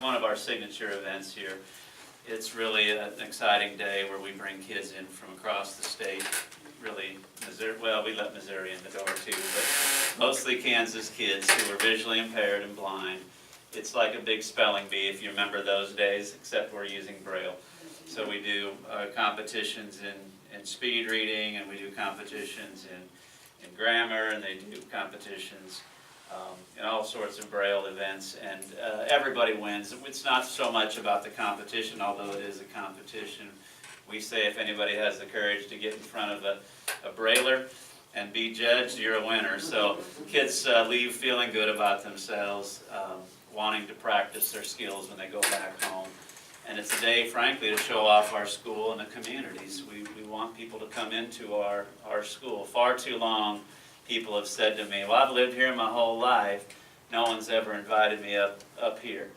One of our signature events here. It's really an exciting day where we bring kids in from across the state. Really, Missouri, well, we let Missouri in the door too, but mostly Kansas kids who are visually impaired and blind. It's like a big spelling bee, if you remember those days, except we're using Braille. So we do competitions in speed reading, and we do competitions in grammar, and they do competitions in all sorts of Braille events, and everybody wins. It's not so much about the competition, although it is a competition. We say if anybody has the courage to get in front of a Brailler and be judged, you're a winner. So kids leave feeling good about themselves, wanting to practice their skills when they go back home. And it's a day, frankly, to show off our school and the communities. We want people to come into our school. Far too long, people have said to me, well, I've lived here my whole life. No one's ever invited me up here.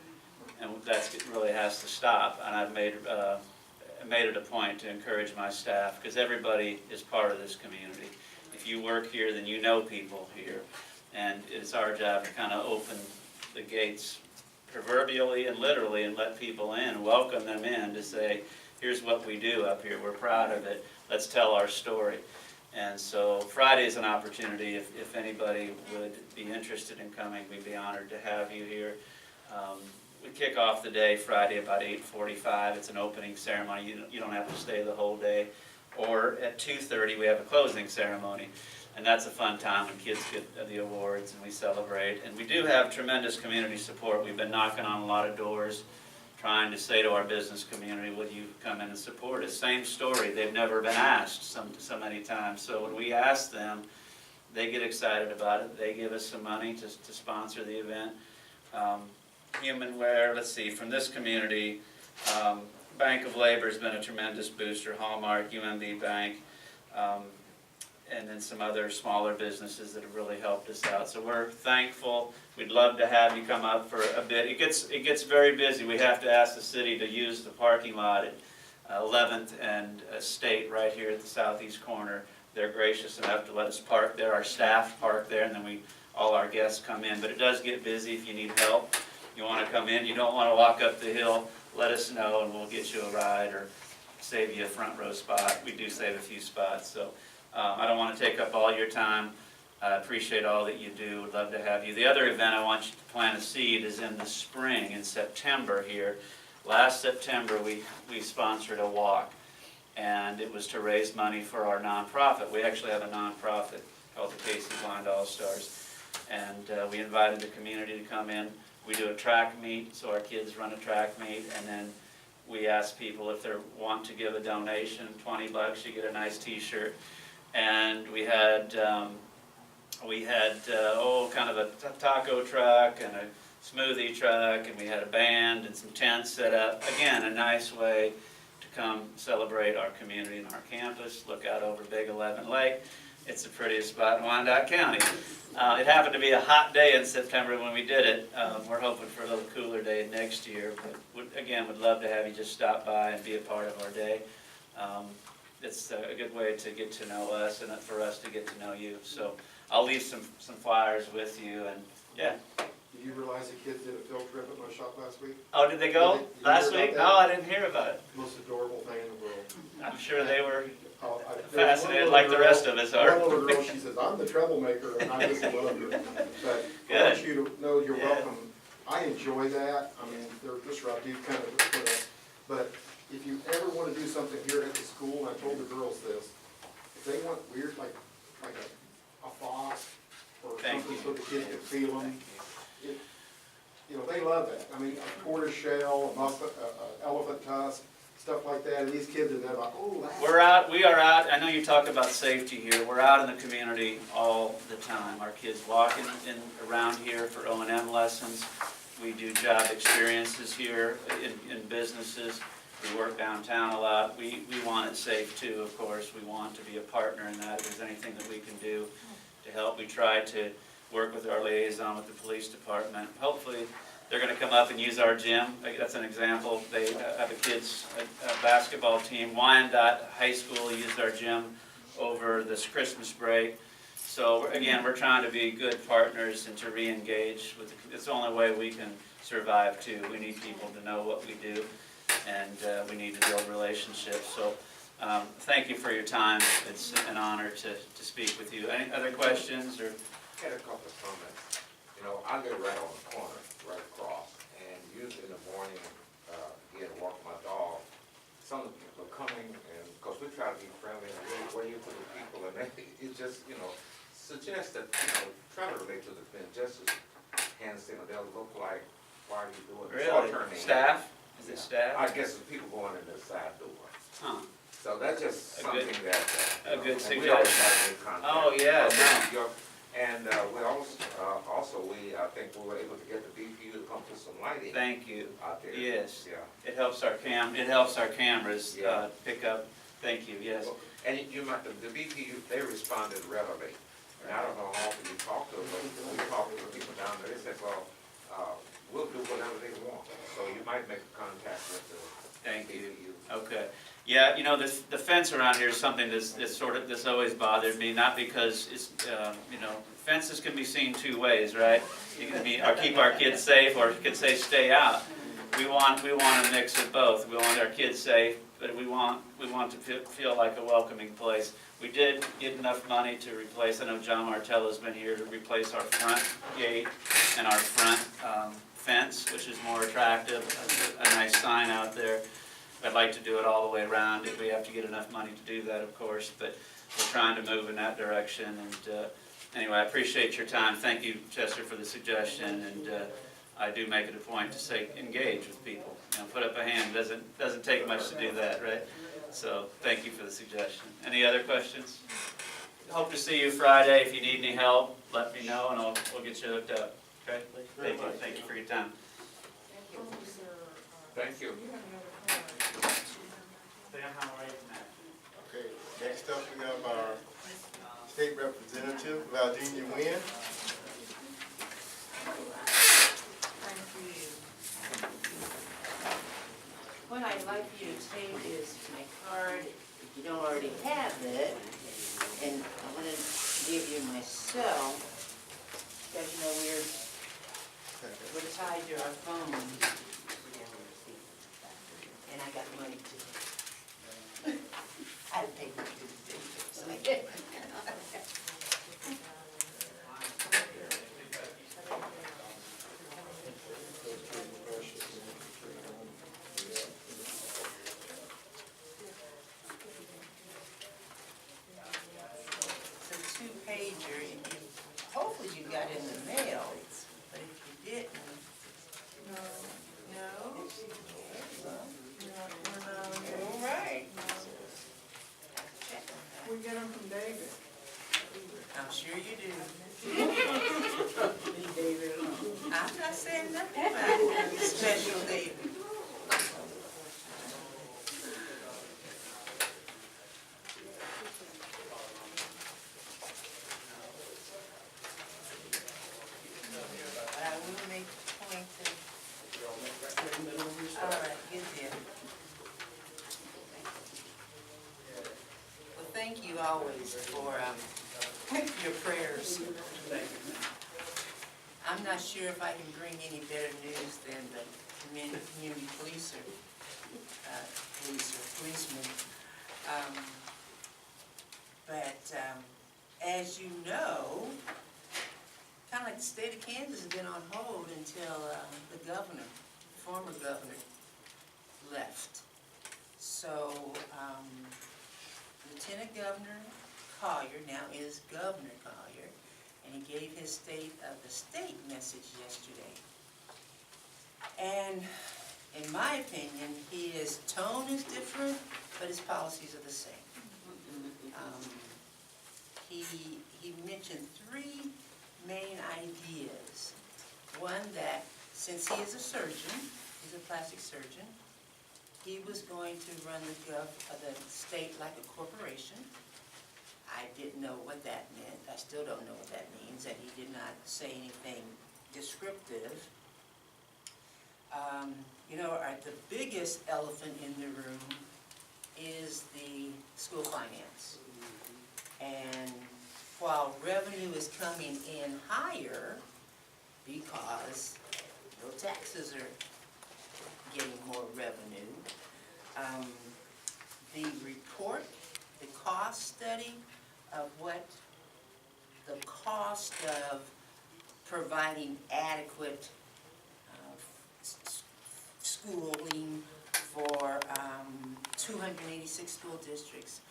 And that really has to stop. And I've made it a point to encourage my staff, because everybody is part of this community. If you work here, then you know people here. And it's our job to kind of open the gates proverbially and literally and let people in, welcome them in to say, here's what we do up here. We're proud of it. Let's tell our story. And so Friday is an opportunity. If anybody would be interested in coming, we'd be honored to have you here. We kick off the day Friday about 8:45. It's an opening ceremony. You don't have to stay the whole day. Or at 2:30 we have a closing ceremony. And that's a fun time when kids get the awards and we celebrate. And we do have tremendous community support. We've been knocking on a lot of doors, trying to say to our business community, would you come in and support us? Same story. They've never been asked so many times. So when we ask them, they get excited about it. They give us some money to sponsor the event. Humanware, let's see, from this community, Bank of Labor has been a tremendous booster, Hallmark, UMB Bank, and then some other smaller businesses that have really helped us out. So we're thankful. We'd love to have you come up for a bit. It gets very busy. We have to ask the city to use the parking lot at 11th and State right here at the southeast corner. They're gracious enough to let us park there. Our staff park there, and then all our guests come in. But it does get busy. If you need help, you want to come in, you don't want to walk up the hill, let us know and we'll get you a ride or save you a front row spot. We do save a few spots. So I don't want to take up all your time. I appreciate all that you do. Would love to have you. The other event I want you to plant a seed is in the spring, in September here. Last September we sponsored a walk, and it was to raise money for our nonprofit. We actually have a nonprofit called the Casey Blind All-Stars, and we invited the community to come in. We do a track meet, so our kids run a track meet, and then we ask people if they want to give a donation, $20, you get a nice t-shirt. And we had kind of a taco truck and a smoothie truck, and we had a band and some tents set up. Again, a nice way to come celebrate our community and our campus, look out over Big 11 Lake. It's the prettiest spot in Wyandotte County. It happened to be a hot day in September when we did it. We're hoping for a little cooler day next year, but again, would love to have you just stop by and be a part of our day. It's a good way to get to know us and for us to get to know you. So I'll leave some flyers with you, and yeah. Did you realize the kids did a field trip at my shop last week? Oh, did they go last week? No, I didn't hear about it. Most adorable thing in the world. I'm sure they were Fascinated like the rest of us are. One little girl, she says, I'm the troublemaker, and I just love her. But I want you to know you're welcome. I enjoy that. I mean, they're just right, do kind of, but if you ever want to do something here at the school, and I told the girls this, if they want weird, like a fox or something so the kids can feel them, you know, they love that. I mean, a tortoise shell, a elephant tusk, stuff like that, and these kids are there like, oh, that's... We are out, I know you talk about safety here, we're out in the community all the time. Our kids walking around here for O&M lessons. We do job experiences here in businesses. We work downtown a lot. We want it safe too, of course. We want to be a partner in that. If there's anything that we can do to help, we try to work with our liaison with the police department. Hopefully they're going to come up and use our gym. That's an example. They have a basketball team. Wyandotte High School used our gym over this Christmas break. So again, we're trying to be good partners and to re-engage with it's the only way we can survive too. We need people to know what we do, and we need to build relationships. So thank you for your time. It's an honor to speak with you. Any other questions? Or I had a couple of comments. You know, I live right on the corner, right across, and usually in the morning, getting to walk my dog, some of the people are coming, and, because we try to be friendly and we wave to the people, and it just, you know, suggests that, you know, try to relate to the thing, just as handstand, they'll look like, why are you doing this? Or really, turning. staff? Is it Yeah. staff? I guess the people going in the side door. Huh. So that's just A good- something that. a good and we always suggestion. try to make contact. Oh, yeah, no. And we also, I think we were able to get the BPU to come put some lighting Thank you. out there. Yes. Yeah. It helps our cameras Yeah. pick up. Thank you, yes. And you might, the BPU, they responded readily. And I don't know how often you talk to them, but we talked to the people down there, they said, well, we'll do whatever they want. So you might make contact with the Thank you. BPU. Okay. Yeah, you know, the fence around here is something that's always bothered me, not because it's, you know, fences can be seen two ways, right? You can be, or keep our kids safe, or you could say stay out. We want a mix of both. We want our kids safe, but we want to feel like a welcoming place. We did get enough money to replace, I know John Martello's been here to replace our front gate and our front fence, which is more attractive, a nice sign out there. I'd like to do it all the way around if we have to get enough money to do that, of course, but we're trying to move in that direction. And anyway, I appreciate your time. Thank you, Chester, for the suggestion, and I do make it a point to say engage with people. You know, put up a hand doesn't take much to do that, right? So thank you for the suggestion. Any other questions? Hope to see you Friday. If you need any help, let me know, and we'll get you hooked up. Okay? Thank you for your time. Thank you. Okay, next up we have our state representative, Valdenia Nguyen. Thank you. What I'd like you to take is my card, if you don't already have it, and I want to give you my cell, because, you know, we're tied to our phones. And I got money too. I had to pay money to the city, so I did. It's a two-pager, and hopefully you got it in the mail, but if you didn't, no. All right. We get them from David. I'm sure you do. Leave David alone. I'm not saying nothing about special David. But I will make a point to, all right, get there. Well, thank you always for your prayers. I'm not sure if I can bring any better news than the community policeman. But as you know, kind of like the state of Kansas has been on hold until the governor, former governor, left. So Lieutenant Governor Collier now is Governor Collier, and he gave his state of the state message yesterday. And in my opinion, his tone is different, but his policies are the same. He mentioned three main ideas. One, that since he is a surgeon, he's a plastic surgeon, he was going to run the state like a corporation. I didn't know what that meant. I still don't know what that means, and he did not say anything descriptive. You know, the biggest elephant in the room is the school finance. And while revenue is coming in higher because no taxes are getting more revenue. The report, the cost study of what the cost of providing adequate schooling for 286 school districts.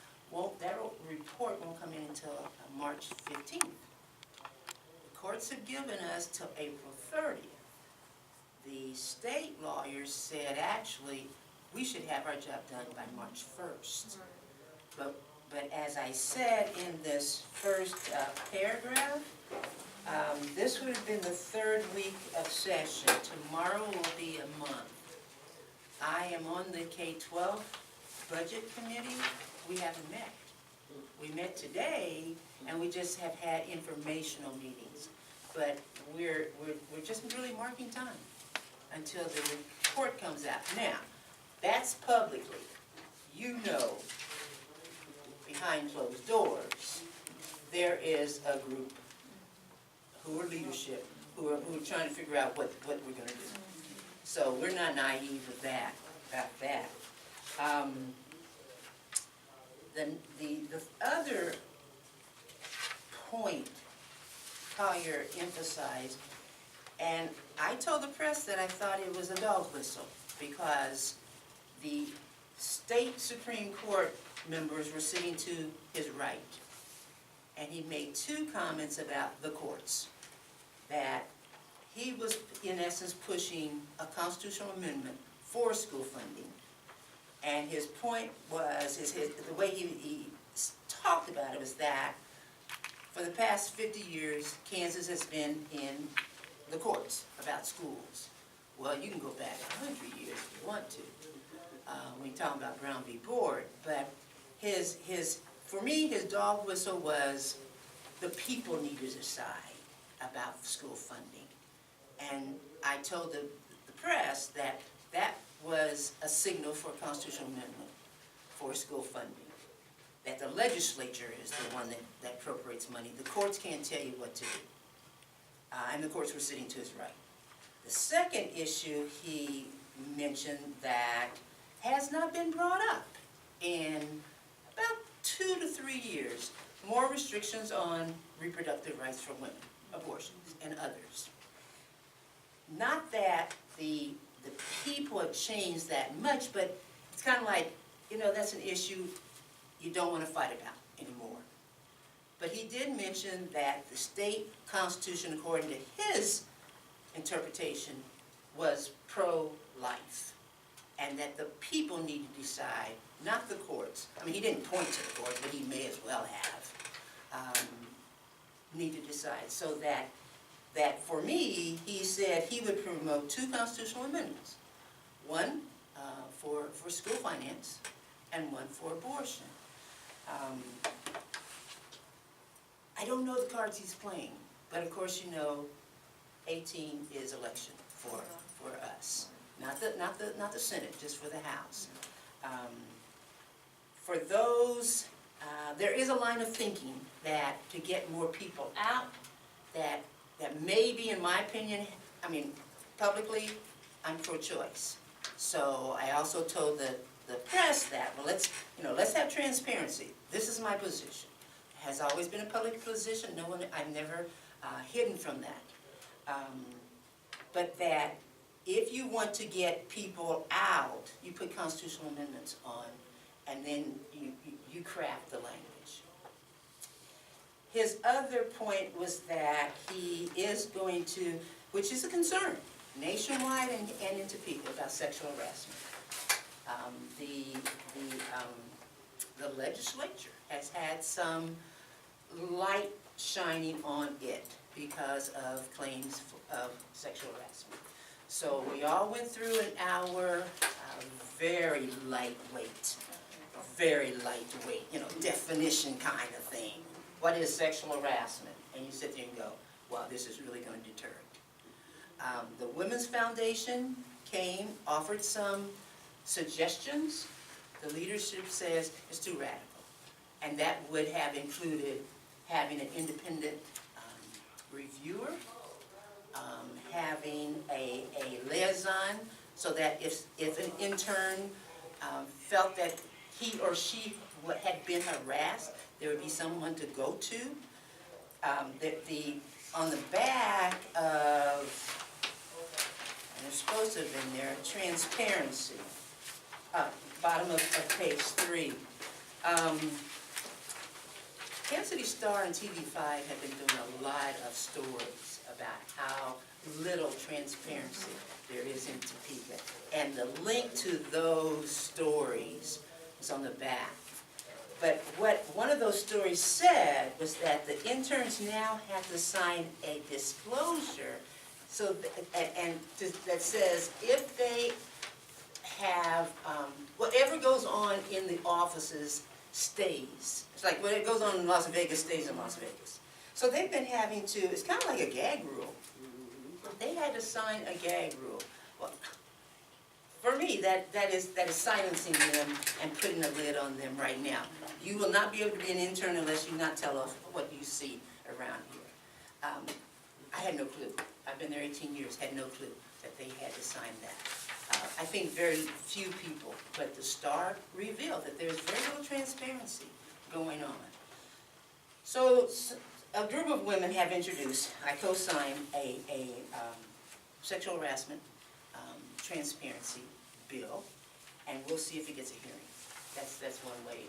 That report won't come in until March 15th. The courts have given us till April 30th. The state lawyers said, actually, we should have our job done by March 1st. But as I said in this first paragraph, this would have been the third week of session. Tomorrow will be a month. I am on the K-12 budget committee. We haven't met. We met today, and we just have had informational meetings. But we're just really marking time until the report comes out. Now, that's publicly. You know, behind closed doors, there is a group who are leadership, who are trying to figure out what we're gonna do. So we're not naive about that. The other point Collier emphasized, and I told the press that I thought it was a dog whistle, because the state Supreme Court members were sitting to his right. And he made two comments about the courts, that he was, in essence, pushing a constitutional amendment for school funding. And his point was, the way he talked about it was that for the past 50 years, Kansas has been in the courts about schools. Well, you can go back 100 years if you want to, when you're talking about Brown v. Board. But for me, his dog whistle was the people need to decide about school funding. And I told the press that that was a signal for a constitutional amendment for school funding. That the legislature is the one that appropriates money. The courts can't tell you what to do. And the courts were sitting to his right. The second issue he mentioned that has not been brought up in about 2 to 3 years, more restrictions on reproductive rights for women, abortions, and others. Not that the people have changed that much, but it's kind of like, that's an issue you don't want to fight about anymore. But he did mention that the state constitution, according to his interpretation, was pro-life, and that the people need to decide, not the courts. I mean, he didn't point to the courts, but he may as well have, need to decide. So that for me, he said he would promote 2 constitutional amendments. One for school finance, and one for abortion. I don't know the cards he's playing, but of course 18 is election for us. Not the Senate, just for the House. For those, there is a line of thinking that to get more people out, that maybe, in my opinion, publicly, I'm pro-choice. So I also told the press that, well, let's have transparency. This is my position. It has always been a public position. I've never hidden from that. But that if you want to get people out, you put constitutional amendments on, and then you craft the language. His other point was that he is going to, which is a concern, nationwide and in Topeka, about sexual harassment. The legislature has had some light shining on it because of claims of sexual harassment. So we all went through an hour, very lightweight, definition kind of thing. What is sexual harassment? And you sit there and go, well, this is really going to deter it. The Women's Foundation came, offered some suggestions. The leadership says it's too radical. And that would have included having an independent reviewer, having a liaison, so that if an intern felt that he or she had been harassed, there would be someone to go to. On the back of, and it's supposed to have been there, transparency, bottom of page 3. Kansas City Star and TV5 have been doing a lot of stories about how little transparency there is in Topeka. And the link to those stories is on the back. But what one of those stories said was that the interns now have to sign a disclosure so that says if they have, whatever goes on in the offices stays. It's like whatever goes on in Las Vegas stays in Las Vegas. So they've been having to, it's kind of like a gag rule. They had to sign a gag rule. Well, for me, that is silencing them and putting a lid on them right now. You will not be able to be an intern unless you not tell us what you see around here. I had no clue. I've been there 18 years, had no clue that they had to sign that. I think very few people, but the Star revealed that there's very little transparency going on. So a group of women have introduced, I co-signed a sexual harassment transparency bill, and we'll see if it gets a hearing. That's one way,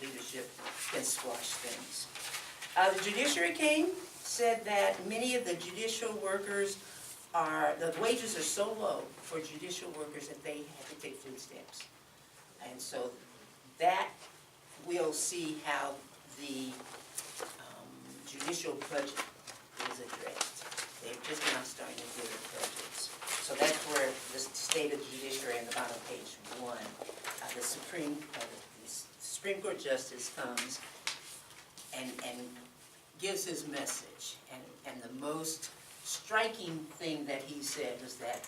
leadership can squash things. The Judiciary came, said that many of the judicial workers the wages are so low for judicial workers that they have to take food stamps. And so that we'll see how the judicial budget is addressed. They've just now starting to do their budgets. So that's where the state of the judiciary on the bottom of page 1, the Supreme Court Justice comes and gives his message. And the most striking thing that he said was that